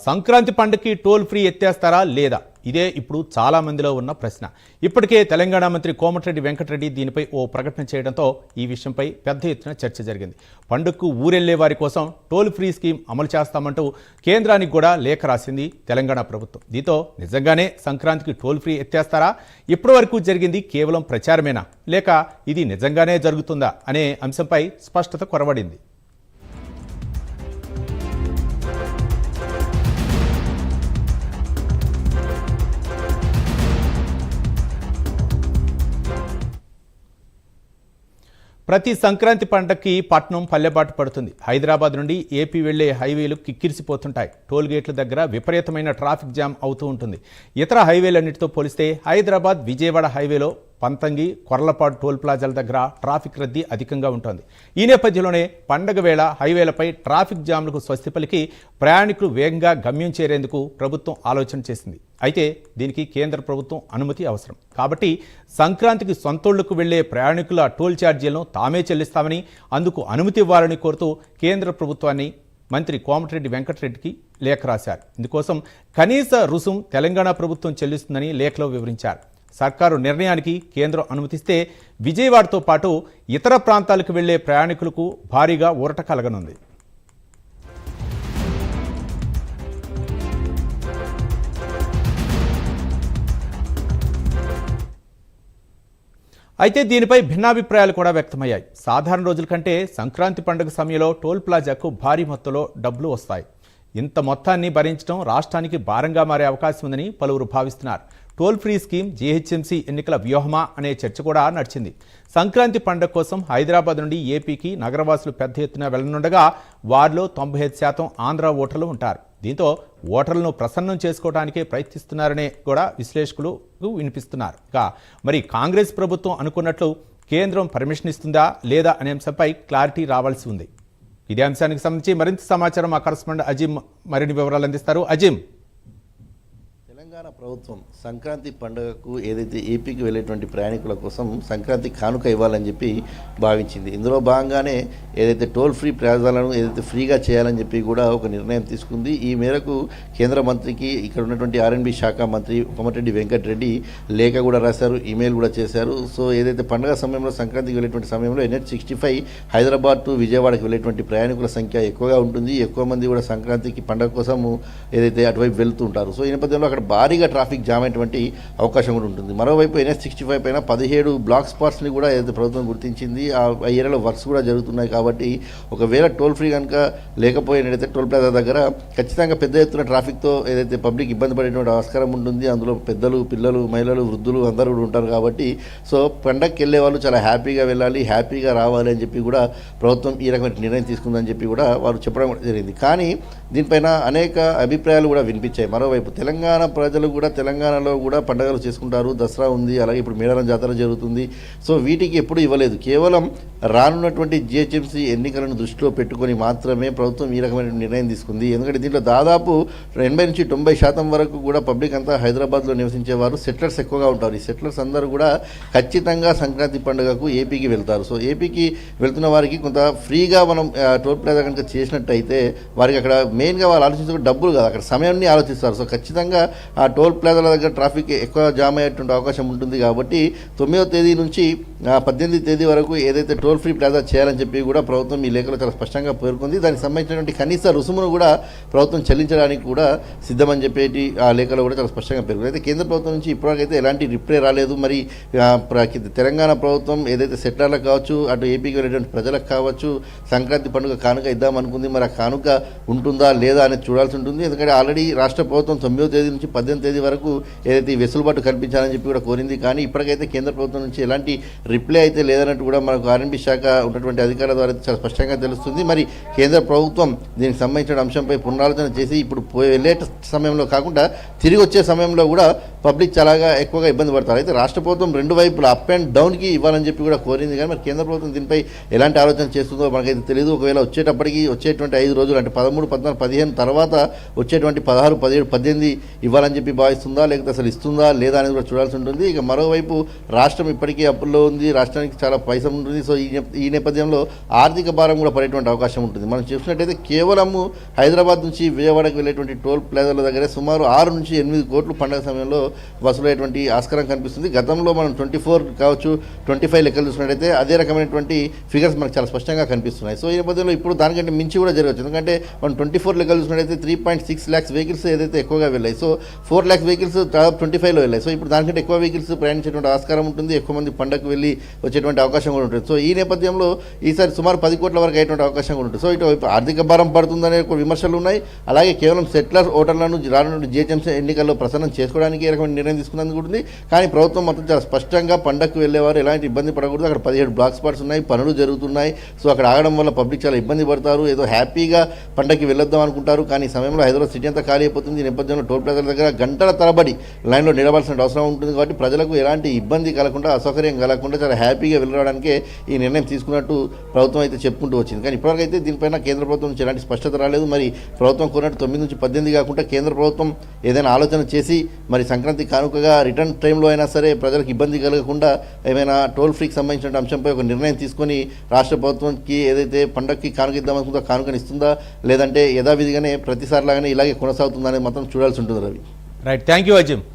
సంక్రాంతి పండుగకి toll free ఎత్తేస్తారా లేదా ఇదే ఇప్పుడు చాలా మందిలో ఉన్న ప్రశ్న. ఇప్పటికే తెలంగాణ మంత్రి కోమటిరెడ్డి వెంకటరెడ్డి దీనిపై ఓ ప్రకటన చేయడంతో ఈ విషయంపై పెద్ద ఎత్తున చర్చ జరిగింది. పండుగకు ఊరెళ్లే వారి కోసం టోల్ ఫ్రీ స్కీమ్ అమలు చేస్తామంటూ కేంద్రానికి కూడా లేఖ రాసింది తెలంగాణ ప్రభుత్వం. దీంతో నిజంగానే సంక్రాంతికి టోల్ ఫ్రీ ఎత్తేస్తారా? ఇప్పటి వరకు జరిగింది కేవలం ప్రచారమేనా, లేక ఇది నిజంగానే జరుగుతుందా అనే అంశంపై స్పష్టత కొరవడింది. ప్రతి సంక్రాంతి పంటకి పట్నం పల్లెబాటు పడుతుంది. హైదరాబాద్ నుండి ఏపీ వెళ్లే హైవేలు కిక్కిరిసిపోతుంటాయి. టోల్ గేట్ల దగ్గర విపరీతమైన ట్రాఫిక్ జామ్ అవుతూ ఉంటుంది. ఇతర హైవేలన్నిటితో పోలిస్తే హైదరాబాద్ విజయవాడ హైవేలో పంతంగి, కొర్లపాడు టోల్ ప్లాజాల దగ్గర ట్రాఫిక్ రద్దీ అధికంగా ఉంటుంది. ఈ నేపథ్యంలోనే పండగ వేళ హైవేలపై ట్రాఫిక్ జామ్లకు స్వస్తి పలికి ప్రయాణికులు వేగంగా గమ్యం చేరేందుకు ప్రభుత్వం ఆలోచన చేసింది. అయితే దీనికి కేంద్ర ప్రభుత్వం అనుమతి అవసరం. కాబట్టి సంక్రాంతికి సొంతోళ్లకు వెళ్లే ప్రయాణికుల టోల్ ఛార్జీలను తామే చెల్లిస్తామని, అందుకు అనుమతి ఇవ్వాలని కోరుతూ కేంద్ర ప్రభుత్వాన్ని మంత్రి కోమటిరెడ్డి వెంకటరెడ్డికి లేఖ రాశారు. ఇందుకోసం కనీస రుసుం తెలంగాణ ప్రభుత్వం చెల్లిస్తుందని లేఖలో వివరించారు. సర్కారు నిర్ణయానికి కేంద్రం అనుమతిస్తే విజయవాడతో పాటు ఇతర ప్రాంతాలకు వెళ్లే ప్రయాణికులకు భారీగా ఊరట కలగనుంది. అయితే దీనిపై భిన్నాభిప్రాయాలు కూడా వ్యక్తమయ్యాయి. సాధారణ రోజుల కంటే సంక్రాంతి పండుగ సమయంలో టోల్ ప్లాజాకు భారీ మొత్తంలో డబ్బులు వస్తాయి. ఇంత మొత్తాన్ని భరించడం రాష్ట్రానికి భారంగా మారే అవకాశం ఉందని పలువురు భావిస్తున్నారు. టోల్ ఫ్రీ స్కీమ్ జీహెచ్ఎంసీ ఎన్నికల వ్యూహమా అనే చర్చ కూడా నడిచింది. సంక్రాంతి పండుగ కోసం హైదరాబాద్ నుండి ఏపీకి నగరవాసులు పెద్ద ఎత్తున వెళ్లనుండగా వారిలో 95% ఆంధ్ర ఓటర్లు ఉంటారు. దీంతో ఓటర్లను ప్రసన్నం చేసుకోవడానికే ప్రయత్నిస్తున్నారనే కూడా విశ్లేషకులు వినిపిస్తున్నారు. మరి కాంగ్రెస్ ప్రభుత్వం అనుకున్నట్లు కేంద్రం పర్మిషన్ ఇస్తుందా లేదా అనే అంశంపై క్లారిటీ రావాల్సి ఉంది. ఇదే అంశానికి సంబంధించి మరింత సమాచారం మా కరెస్పాండెంట్ అజిమ్ మరిన్ని వివరాలు అందిస్తారు. అజిమ్, తెలంగాణ ప్రభుత్వం సంక్రాంతి పండుగకు ఏదైతే ఏపీకి వెళ్ళేటువంటి ప్రయాణికుల కోసం సంక్రాంతి కానుక ఇవ్వాలని చెప్పి భావించింది. ఇందులో భాగంగానే ఏదైతే టోల్ ఫ్రీ ప్రయాణాలను ఏదైతే ఫ్రీగా చేయాలని చెప్పి కూడా ఒక నిర్ణయం తీసుకుంది. ఈ మేరకు కేంద్ర మంత్రికి ఇక్కడ ఉన్నటువంటి ఆర్ఎండ్బి శాఖ మంత్రి కోమటిరెడ్డి వెంకటరెడ్డి లేఖ కూడా రాశారు, ఈమెయిల్ కూడా చేశారు. సో ఏదైతే పండుగ సమయంలో సంక్రాంతికి వెళ్ళేటువంటి సమయంలో NH65 హైదరాబాద్ టు విజయవాడకి వెళ్ళేటువంటి ప్రయాణికుల సంఖ్య ఎక్కువగా ఉంటుంది. ఎక్కువ మంది కూడా సంక్రాంతికి పండుగ కోసం ఏదైతే అటువైపు వెళ్తూ ఉంటారు. సో ఈ నేపథ్యంలో అక్కడ భారీగా ట్రాఫిక్ జామ్ అయినటువంటి అవకాశం కూడా ఉంటుంది. మరోవైపు NH65 పైన 17 బ్లాక్ స్పాట్స్ని కూడా ఏదైతే ప్రభుత్వం గుర్తించింది. ఆ ఏరియాలో వర్క్స్ కూడా జరుగుతున్నాయి. కాబట్టి ఒకవేళ టోల్ ఫ్రీ కనుక లేకపోయినట్టయితే టోల్ ప్లాజా దగ్గర ఖచ్చితంగా పెద్ద ఎత్తున ట్రాఫిక్తో ఏదైతే పబ్లిక్ ఇబ్బంది పడేటువంటి ఆస్కారం ఉంటుంది. అందులో పెద్దలు, పిల్లలు, మహిళలు, వృద్ధులు అందరూ కూడా ఉంటారు. కాబట్టి సో పండగకి వెళ్ళే వాళ్ళు చాలా హ్యాపీగా వెళ్ళాలి, హ్యాపీగా రావాలి అని చెప్పి కూడా ప్రభుత్వం ఈ రకమైన నిర్ణయం తీసుకుందని చెప్పి కూడా వారు చెప్పడం జరిగింది. కానీ దీనిపైన అనేక అభిప్రాయాలు కూడా వినిపించాయి. మరోవైపు తెలంగాణ ప్రజలు కూడా తెలంగాణలో కూడా పండుగలు చేసుకుంటారు. దసరా ఉంది, అలాగే ఇప్పుడు మేడారం జాతర జరుగుతుంది. సో వీటికి ఎప్పుడు ఇవ్వలేదు. కేవలం రానున్నటువంటి జిహెచ్ఎంసీ ఎన్నికలను దృష్టిలో పెట్టుకొని మాత్రమే ప్రభుత్వం ఈ రకమైన నిర్ణయం తీసుకుంది. ఎందుకంటే దీంట్లో దాదాపు 80-90% వరకు కూడా పబ్లిక్ అంతా హైదరాబాద్లో నివసించేవారు, సెటిలర్స్ ఎక్కువగా ఉంటారు. ఈ సెటిలర్స్ అందరూ కూడా ఖచ్చితంగా సంక్రాంతి పండుగకు ఏపీకి వెళ్తారు. సో ఏపీకి వెళ్తున్న వారికి కొంత ఫ్రీగా మనం టోల్ ప్లాజా కనుక చేసినట్టయితే వారికి అక్కడ మెయిన్గా వాళ్ళు ఆలోచించుకునే డబ్బులు కాదు, అక్కడ సమయాన్ని ఆలోచిస్తారు. సో ఖచ్చితంగా ఆ టోల్ ప్లాజాల దగ్గర ట్రాఫిక్ ఎక్కువ జామ్ అయ్యేటువంటి అవకాశం ఉంటుంది. కాబట్టి 9వ తేదీ నుంచి 18వ తేదీ వరకు ఏదైతే టోల్ ఫ్రీ ప్లాజా చేయాలని చెప్పి కూడా ప్రభుత్వం ఈ లేఖలో చాలా స్పష్టంగా పేర్కొంది. దానికి సంబంధించినటువంటి కనీస రుసుమును కూడా ప్రభుత్వం చెల్లించడానికి కూడా సిద్ధమని చెప్పేటి ఆ లేఖలో కూడా చాలా స్పష్టంగా పేర్కొంది. అయితే కేంద్ర ప్రభుత్వం నుంచి ఇప్పటివరకైతే ఎలాంటి రిప్లై రాలేదు. మరి తెలంగాణ ప్రభుత్వం ఏదైతే సెటిలర్లకు కావచ్చు, అటు ఏపీకి వెళ్ళేటువంటి ప్రజలకు కావచ్చు సంక్రాంతి పండుగ కానుక ఇద్దామనుకుంది. మరి ఆ కానుక ఉంటుందా లేదా అనేది చూడాల్సి ఉంటుంది. ఎందుకంటే ఆల్రెడీ రాష్ట్ర ప్రభుత్వం 9వ తేదీ నుంచి 18వ తేదీ వరకు ఏదైతే వెసులుబాటు కల్పించాలని చెప్పి కూడా కోరింది. కానీ ఇప్పటికైతే కేంద్ర ప్రభుత్వం నుంచి ఎలాంటి రిప్లై అయితే లేదన్నట్టు కూడా మనకు ఆర్ఎండ్బి శాఖ ఉన్నటువంటి అధికారుల ద్వారా చాలా స్పష్టంగా తెలుస్తుంది. మరి కేంద్ర ప్రభుత్వం దీనికి సంబంధించిన అంశంపై పునరాలోచన చేసి ఇప్పుడు వెళ్ళే సమయంలో కాకుండా తిరిగి వచ్చే సమయంలో కూడా పబ్లిక్ చాలాగా ఎక్కువగా ఇబ్బంది పడతారు. అయితే రాష్ట్ర ప్రభుత్వం రెండు వైపులా అప్ అండ్ డౌన్కి ఇవ్వాలని చెప్పి కూడా కోరింది. కానీ మరి కేంద్ర ప్రభుత్వం దీనిపై ఎలాంటి ఆలోచన చేస్తుందో మనకైతే తెలియదు. ఒకవేళ వచ్చేటప్పటికి వచ్చేటువంటి 5 రోజులు అంటే 13, 14, 15 తర్వాత వచ్చేటువంటి 16, 17, 18 ఇవ్వాలని చెప్పి భావిస్తుందా, లేకపోతే అసలు ఇస్తుందా లేదా అనేది కూడా చూడాల్సి ఉంటుంది. ఇక మరోవైపు రాష్ట్రం ఇప్పటికీ అప్పుల్లో ఉంది, రాష్ట్రానికి చాలా పైసలు ఉంటుంది. సో ఈ నేపథ్యంలో ఆర్థిక భారం కూడా పడేటువంటి అవకాశం ఉంటుంది. మనం చూసినట్టయితే కేవలము హైదరాబాద్ నుంచి విజయవాడకు వెళ్ళేటువంటి టోల్ ప్లాజాల దగ్గర సుమారు 6 నుంచి 8 కోట్లు పండుగ సమయంలో వసూలయ్యేటువంటి ఆస్కారం కనిపిస్తుంది. గతంలో మనం 24 కావచ్చు, 25 లెక్కలు చూసినట్టయితే అదే రకమైనటువంటి ఫిగర్స్ మనకు చాలా స్పష్టంగా కనిపిస్తున్నాయి. సో ఈ నేపథ్యంలో ఇప్పుడు దానికంటే మించి కూడా జరగవచ్చు. ఎందుకంటే మనం 24 లెక్కలు చూసినట్టయితే 3.6 lakhs వెహికల్స్ ఏదైతే ఎక్కువగా వెళ్ళాయి, సో 4 lakhs వెహికల్స్ దాదాపు 25లో వెళ్ళాయి. సో ఇప్పుడు దానికంటే ఎక్కువ వెహికల్స్ ప్రయాణించేటువంటి ఆస్కారం ఉంటుంది, ఎక్కువ మంది పండగకు వెళ్ళి వచ్చేటువంటి అవకాశం కూడా ఉంటుంది. సో ఈ నేపథ్యంలో ఈసారి సుమారు 10 కోట్ల వరకు అయ్యేటువంటి అవకాశం కూడా ఉంటుంది. సో ఇటు ఆర్థిక భారం పడుతుందనే విమర్శలు ఉన్నాయి. అలాగే కేవలం సెటిలర్ ఓటర్లను రానున్న జిహెచ్ఎంసీ ఎన్నికల్లో ప్రసన్నం చేసుకోవడానికి ఏ రకమైన నిర్ణయం తీసుకున్నందుకు ఉంటుంది. కానీ ప్రభుత్వం మొత్తం చాలా స్పష్టంగా పండగకు వెళ్ళేవారు ఎలాంటి ఇబ్బంది పడకూడదు, అక్కడ 17 బ్లాక్ స్పాట్స్ ఉన్నాయి, పనులు జరుగుతున్నాయి. సో అక్కడ ఆగడం వల్ల పబ్లిక్ చాలా ఇబ్బంది పడతారు, ఏదో హ్యాపీగా పండగకి వెళ్ళొద్దాం అనుకుంటారు. కానీ ఈ సమయంలో హైదరాబాద్ సిటీ అంతా ఖాళీ అయిపోతుంది. ఈ నేపథ్యంలో టోల్ ప్లాజాల దగ్గర గంటల తరబడి లైన్లో నిలవాల్సిన అవసరం ఉంటుంది. కాబట్టి ప్రజలకు ఎలాంటి ఇబ్బంది కలగకుండా, అసౌకర్యం కలగకుండా చాలా హ్యాపీగా వెళ్ళడానికి ఈ నిర్ణయం తీసుకున్నట్టు ప్రభుత్వం అయితే చెప్పుకుంటూ వచ్చింది. కానీ ఇప్పటివరకు అయితే దీనిపైన కేంద్ర ప్రభుత్వం నుంచి ఎలాంటి స్పష్టత రాలేదు. మరి ప్రభుత్వం కోరినట్టు 9 నుంచి 18 కాకుండా కేంద్ర ప్రభుత్వం ఏదైనా ఆలోచన చేసి మరి సంక్రాంతి కానుకగా రిటర్న్ టైంలో అయినా సరే ప్రజలకు ఇబ్బంది కలగకుండా ఏమైనా టోల్ ఫ్రీకి సంబంధించిన అంశంపై ఒక నిర్ణయం తీసుకొని రాష్ట్ర ప్రభుత్వానికి ఏదైతే పండగకి కానుక ఇద్దామనుకుందో కానుకని ఇస్తుందా, లేదంటే యథావిధిగానే ప్రతిసారిలాగానే ఇలాగే కొనసాగుతుందా అనేది మాత్రం చూడాల్సి ఉంటుంది. Ravi, right, thank you Azim.